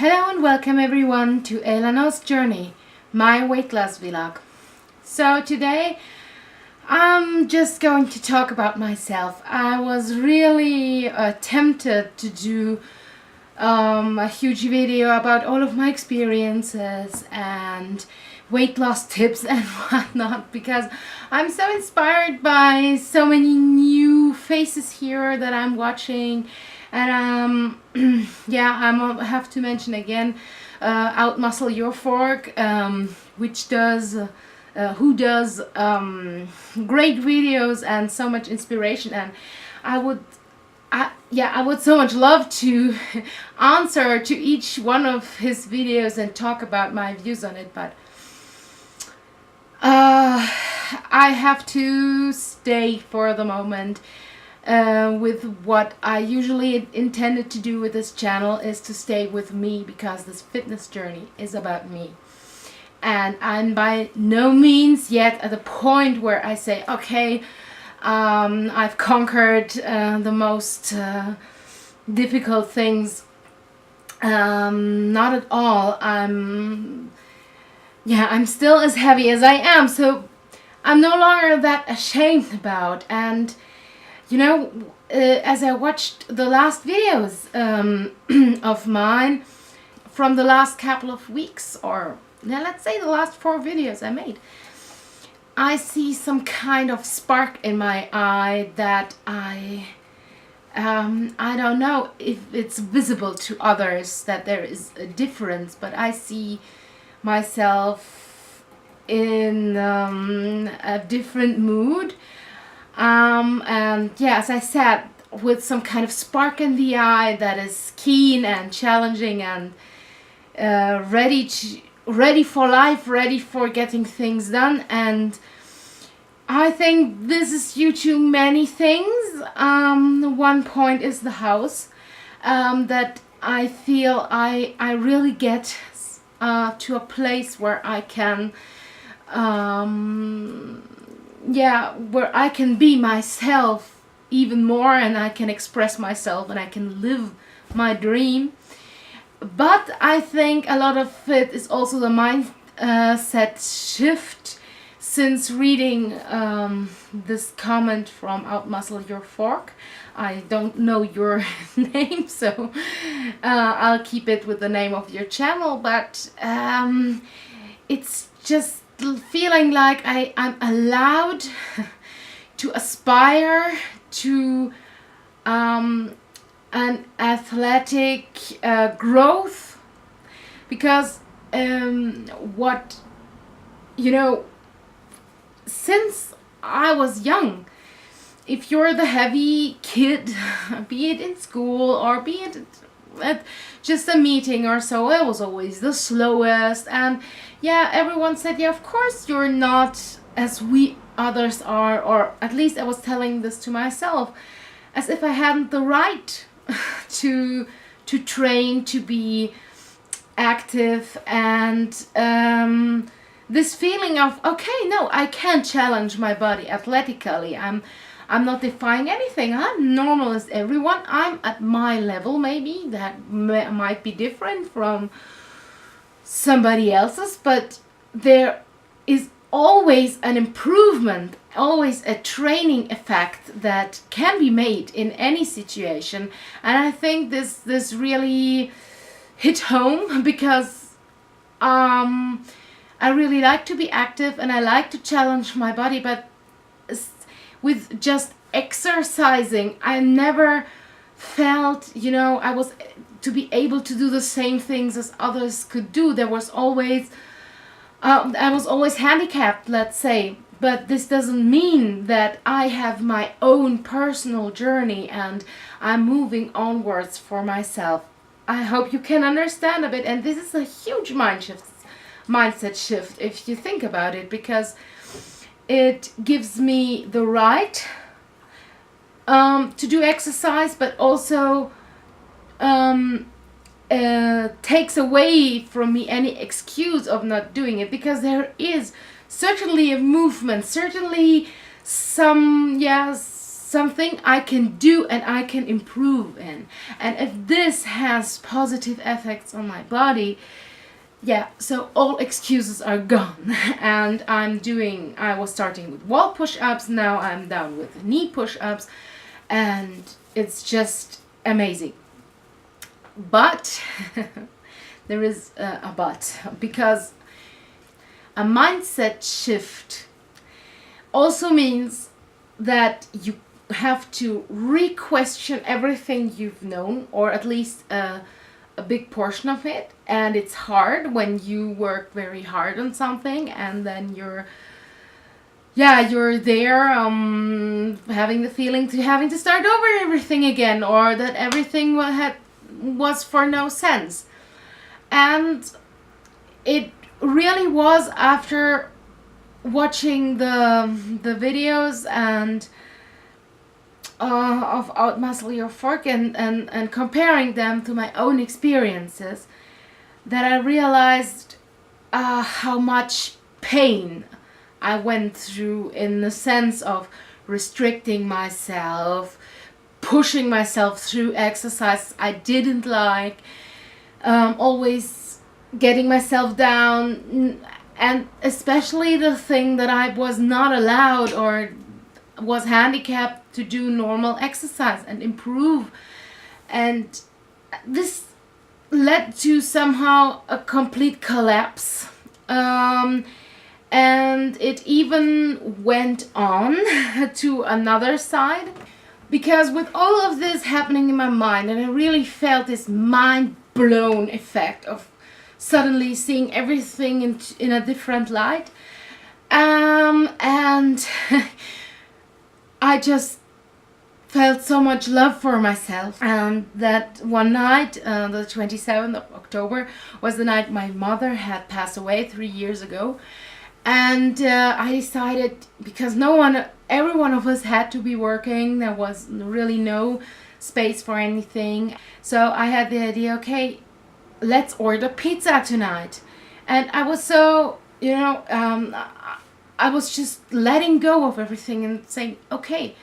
Hello and welcome everyone to Eleanor's Journey, my weight loss vlog. So today I'm just going to talk about myself. I was really tempted to do a huge video about all of my experiences and weight loss tips and whatnot, because I'm so inspired by so many new faces here that I'm watching. And yeah, I have to mention again Outmuscle Your Fork, which does who does great videos and so much inspiration. And I would so much love to answer to each one of his videos and talk about my views on it, but I have to stay for the moment with what I usually intended to do with this channel, is to stay with me, because this fitness journey is about me. And I'm by no means yet at the point where I say, okay, I've conquered the most difficult things. Not at all. I'm still as heavy as I am, so I'm no longer that ashamed about. And you know, as I watched the last videos of mine from the last couple of weeks, or let's say the last 4 videos I made, I see some kind of spark in my eye that I don't know if it's visible to others, that there is a difference, but I see myself in a different mood. And yeah, as I said, with some kind of spark in the eye that is keen and challenging and ready for life, ready for getting things done. And I think this is due to many things. One point is the house, that I feel I really get to a place where I can where I can be myself even more, and I can express myself, and I can live my dream. But I think a lot of it is also the mindset shift since reading this comment from Outmuscle Your Fork. I don't know your name, so I'll keep it with the name of your channel, but it's just feeling like I'm allowed to aspire to an athletic growth, because since I was young, if you're the heavy kid, be it in school or be it at just a meeting or so, I was always the slowest. And yeah, everyone said, yeah, of course you're not as we others are, or at least I was telling this to myself, as if I hadn't the right to train, to be active. And this feeling of, okay, no, I can challenge my body athletically. I'm not defying anything. I'm normal as everyone. I'm at my level. Maybe that might be different from somebody else's, but there is always an improvement, always a training effect that can be made in any situation. And I think this really hit home, because I really like to be active and I like to challenge my body, but with just exercising, I never felt, I was to be able to do the same things as others could do. There was always, I was always handicapped, let's say. But this doesn't mean that I have my own personal journey and I'm moving onwards for myself. I hope you can understand a bit. And this is a huge mindset shift if you think about it, because it gives me the right to do exercise, but also takes away from me any excuse of not doing it, because there is certainly a movement, certainly some something I can do and I can improve in. And if this has positive effects on my body, yeah, so all excuses are gone. And I was starting with wall push-ups, now I'm down with knee push-ups, and it's just amazing. But there is a but, because a mindset shift also means that you have to re-question everything you've known, or at least a big portion of it. And it's hard when you work very hard on something and then you're there having the feeling to having to start over everything again, or that everything was for no sense. And it really was, after watching the videos and of Outmuscle Your Fork and comparing them to my own experiences, that I realized how much pain I went through, in the sense of restricting myself, pushing myself through exercises I didn't like, always getting myself down, and especially the thing that I was not allowed or was handicapped to do normal exercise and improve. And this led to somehow a complete collapse. And it even went on to another side, because with all of this happening in my mind, and I really felt this mind-blown effect of suddenly seeing everything in a different light. And I just felt so much love for myself. And that one night, the 27th of October, was the night my mother had passed away 3 years ago. And I decided, because every one of us had to be working, there was really no space for anything. So I had the idea, okay, let's order pizza tonight. And I was so, I was just letting go of everything and saying, okay,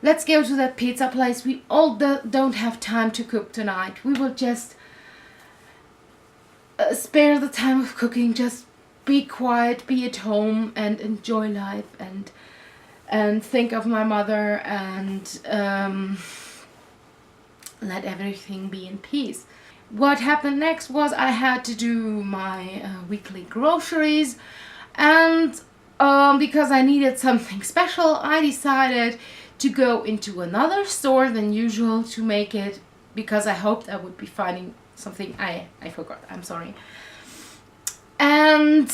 let's go to that pizza place. We all don't have time to cook tonight. We will just spare the time of cooking, just be quiet, be at home and enjoy life, and think of my mother, and let everything be in peace. What happened next was I had to do my weekly groceries, and because I needed something special, I decided to go into another store than usual to make it, because I hoped I would be finding something I forgot. I'm sorry. And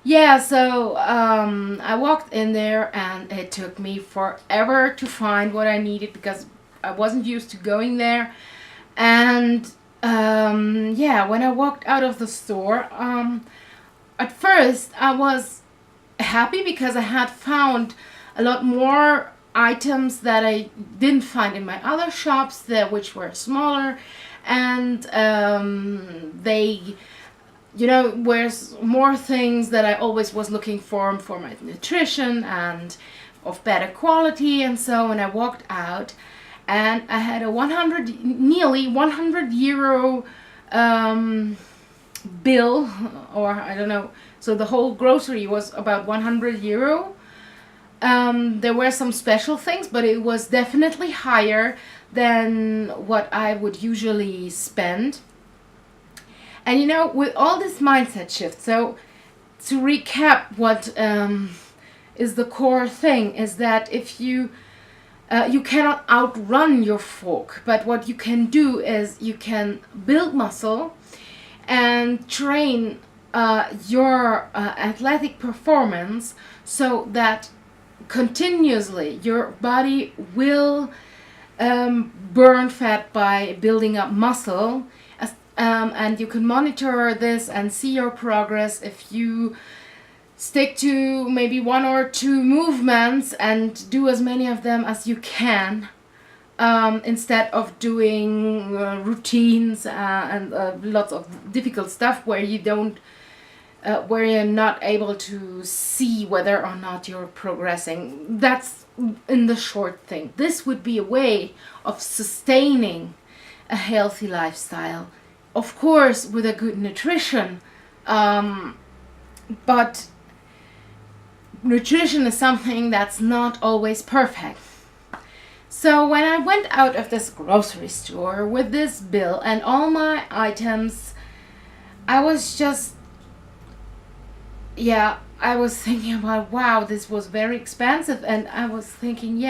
yeah, so I walked in there, and it took me forever to find what I needed, because I wasn't used to going there. And yeah, when I walked out of the store, at first I was happy because I had found a lot more items that I didn't find in my other shops, which were smaller, and they, were more things that I always was looking for my nutrition and of better quality. And so when I walked out, and I had a nearly 100 euro bill, or I don't know, so the whole grocery was about 100 euro. There were some special things, but it was definitely higher than what I would usually spend. And with all this mindset shift, so to recap, what is the core thing is that if you cannot outrun your fork, but what you can do is you can build muscle and train your athletic performance, so that continuously your body will burn fat by building up muscle. And you can monitor this and see your progress if you stick to maybe 1 or 2 movements and do as many of them as you can, instead of doing routines and lots of difficult stuff where you don't where you're not able to see whether or not you're progressing. That's in the short thing. This would be a way of sustaining a healthy lifestyle. Of course, with a good nutrition, but nutrition is something that's not always perfect. So when I went out of this grocery store with this bill and all my items, I was just, I was thinking about, wow, this was very expensive. And I was thinking,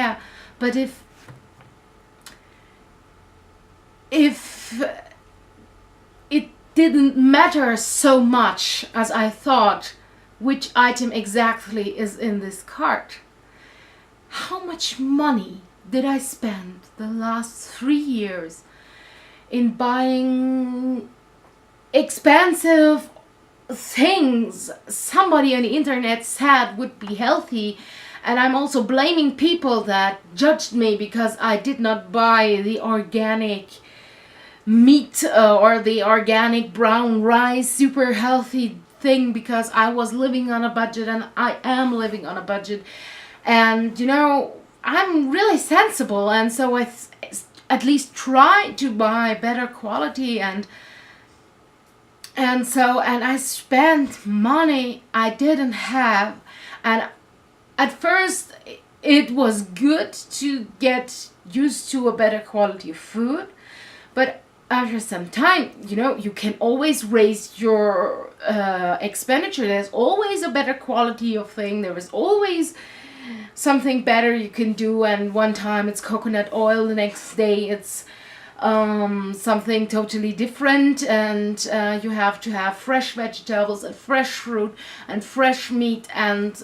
but if it didn't matter so much as I thought which item exactly is in this cart, how much money did I spend the last 3 years in buying expensive things somebody on the internet said would be healthy? And I'm also blaming people that judged me because I did not buy the organic meat or the organic brown rice super healthy thing because I was living on a budget, and I am living on a budget. And I'm really sensible, and so I at least try to buy better quality, and I spent money I didn't have. And at first it was good to get used to a better quality of food, but after some time, you can always raise your expenditure. There's always a better quality of thing. There is always something better you can do. And one time it's coconut oil, the next day it's something totally different. And you have to have fresh vegetables and fresh fruit and fresh meat. And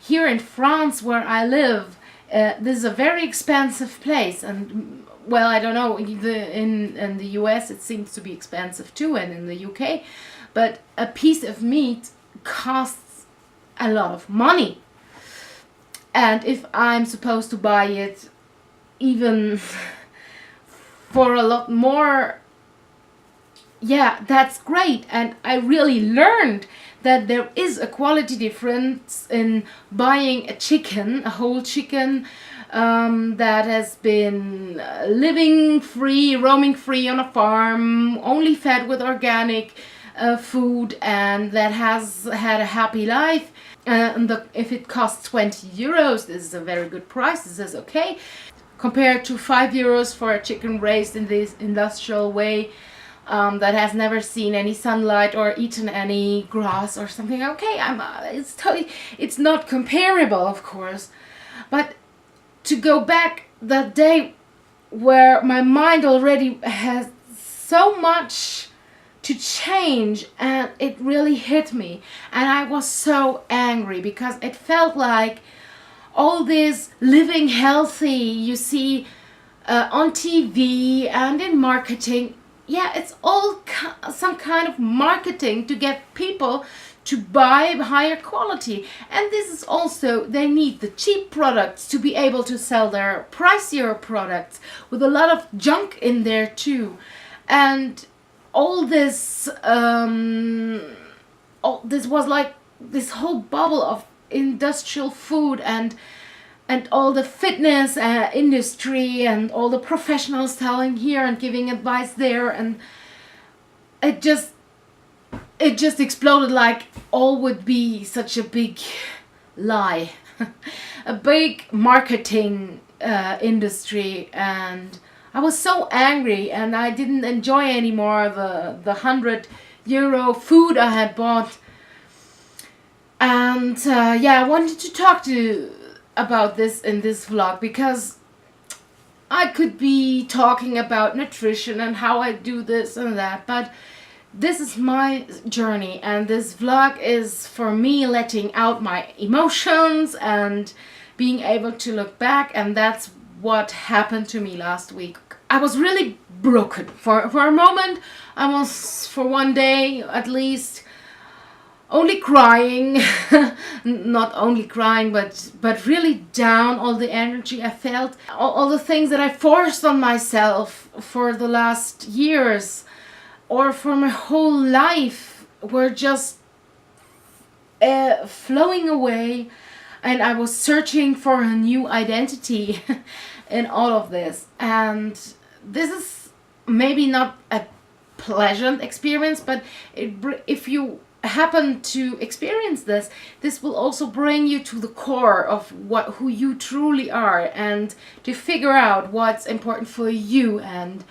here in France, where I live, this is a very expensive place. And well, I don't know, in the US it seems to be expensive too, and in the UK, but a piece of meat costs a lot of money. And if I'm supposed to buy it even for a lot more, that's great. And I really learned that there is a quality difference in buying a chicken, a whole chicken, that has been living free, roaming free on a farm, only fed with organic food, and that has had a happy life. And if it costs 20 euros, this is a very good price. This is okay. Compared to 5 euros for a chicken raised in this industrial way, that has never seen any sunlight or eaten any grass or something. Okay, it's not comparable, of course. But to go back that day where my mind already has so much to change, and it really hit me, and I was so angry because it felt like all this living healthy you see on TV and in marketing, it's all some kind of marketing to get people to buy higher quality. And this is also, they need the cheap products to be able to sell their pricier products with a lot of junk in there too. And all this this was like this whole bubble of industrial food and all the fitness industry and all the professionals telling here and giving advice there, and it just exploded like all would be such a big lie. A big marketing industry. And I was so angry, and I didn't enjoy anymore the 100 euro food I had bought. And I wanted to talk about this in this vlog, because I could be talking about nutrition and how I do this and that, but this is my journey, and this vlog is for me letting out my emotions and being able to look back. And that's what happened to me last week. I was really broken for a moment. I was, for one day at least, only crying. Not only crying, but really down. All the energy I felt, all the things that I forced on myself for the last years or for my whole life were just flowing away, and I was searching for a new identity in all of this. And this is maybe not a pleasant experience, but if you happen to experience this, this will also bring you to the core of who you truly are, and to figure out what's important for you, and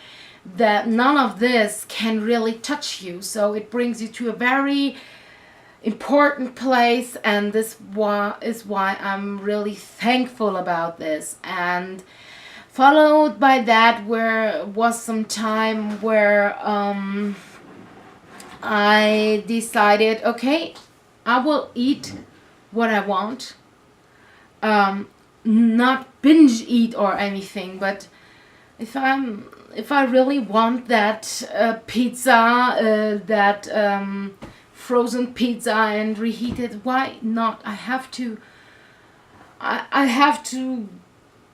that none of this can really touch you. So it brings you to a very important place, and this is why I'm really thankful about this. And followed by that, where was some time where I decided, okay, I will eat what I want, not binge eat or anything, but if I really want that pizza, that frozen pizza and reheat it, why not? I have to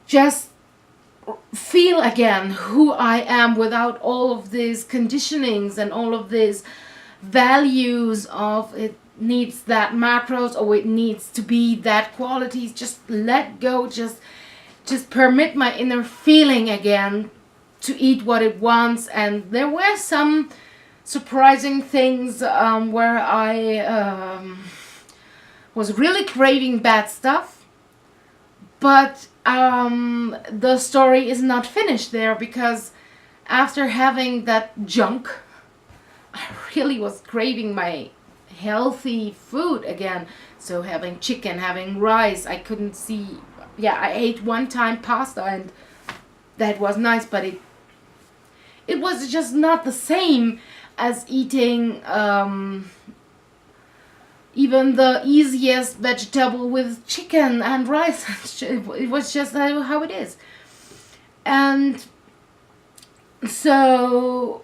just feel again who I am without all of these conditionings and all of these values of it needs that macros, or it needs to be that qualities. Just let go, just permit my inner feeling again to eat what it wants. And there were some surprising things where I was really craving bad stuff, but the story is not finished there, because after having that junk, I really was craving my healthy food again. So having chicken, having rice, I couldn't see. Yeah, I ate one time pasta, and that was nice, but it was just not the same as eating even the easiest vegetable with chicken and rice. It was just how it is. And so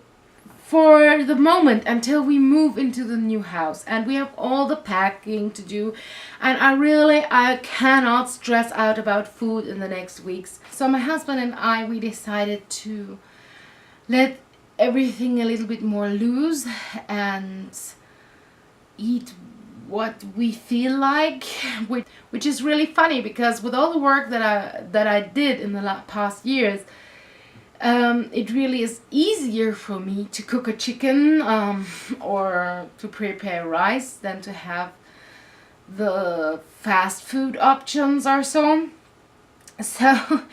for the moment, until we move into the new house and we have all the packing to do, and I cannot stress out about food in the next weeks. So my husband and I, we decided to let everything a little bit more loose and eat what we feel like, which is really funny, because with all the work that I did in the past years, it really is easier for me to cook a chicken or to prepare rice than to have the fast food options or so. So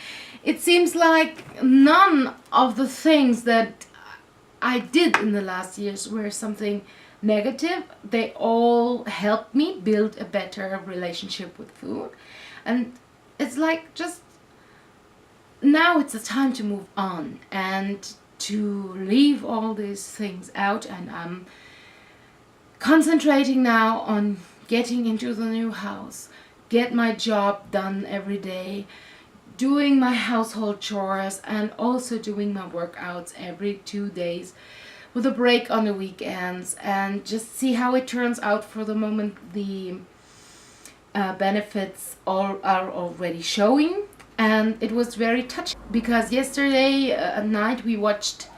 it seems like none of the things that I did in the last years were something negative. They all helped me build a better relationship with food. And it's like, just now it's the time to move on and to leave all these things out. And I'm concentrating now on getting into the new house, get my job done every day, doing my household chores, and also doing my workouts every 2 days with a break on the weekends, and just see how it turns out. For the moment, the benefits are already showing, and it was very touching, because yesterday at night we watched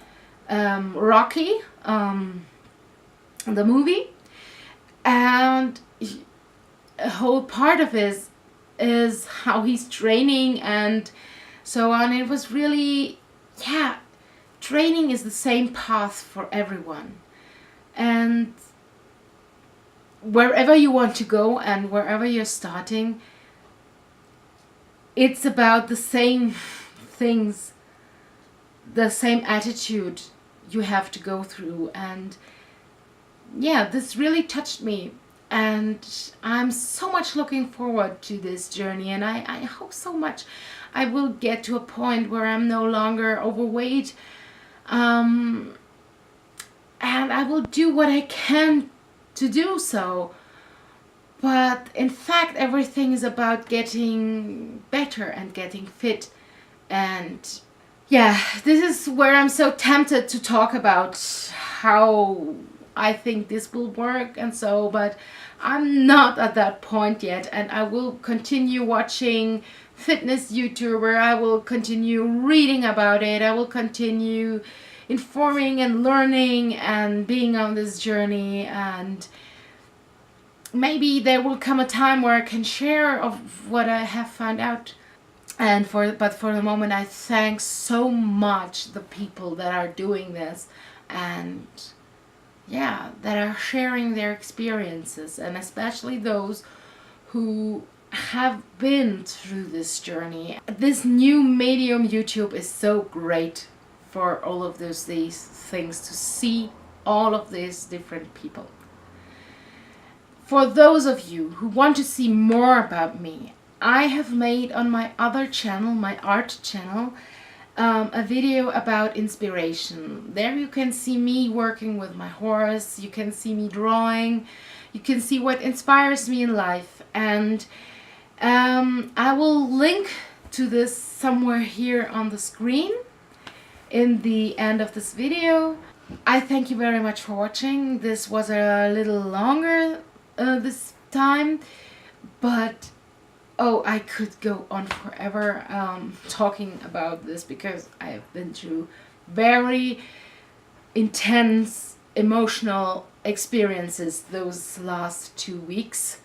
Rocky, the movie, and a whole part of it is how he's training and so on. It was really, yeah, training is the same path for everyone, and wherever you want to go and wherever you're starting, it's about the same things, the same attitude you have to go through. And yeah, this really touched me, and I'm so much looking forward to this journey, and I hope so much I will get to a point where I'm no longer overweight, and I will do what I can to do so. But in fact, everything is about getting better and getting fit. And yeah, this is where I'm so tempted to talk about how I think this will work and so, but I'm not at that point yet, and I will continue watching fitness YouTuber, I will continue reading about it, I will continue informing and learning and being on this journey. And maybe there will come a time where I can share of what I have found out. But for the moment, I thank so much the people that are doing this, and yeah, that are sharing their experiences, and especially those who have been through this journey. This new medium YouTube is so great for all of these things, to see all of these different people. For those of you who want to see more about me, I have made on my other channel, my art channel, a video about inspiration. There you can see me working with my horse, you can see me drawing, you can see what inspires me in life. And I will link to this somewhere here on the screen in the end of this video. I thank you very much for watching. This was a little longer this time, but oh, I could go on forever talking about this, because I have been through very intense emotional experiences those last 2 weeks,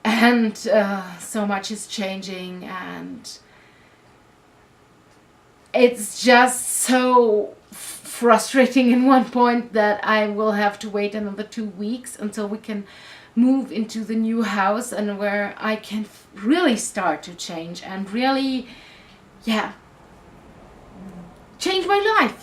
and so much is changing, and it's just so frustrating in one point that I will have to wait another 2 weeks until we can move into the new house, and where I can really start to change and really, yeah, change my life.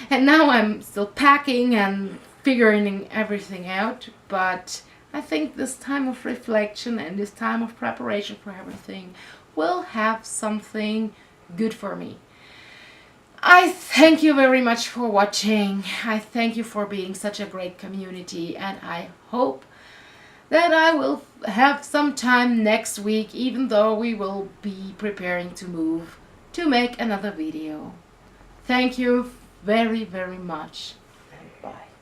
And now I'm still packing and figuring everything out, but I think this time of reflection and this time of preparation for everything will have something good for me. I thank you very much for watching. I thank you for being such a great community, and I hope that I will have some time next week, even though we will be preparing to move, to make another video. Thank you very, very much, and bye.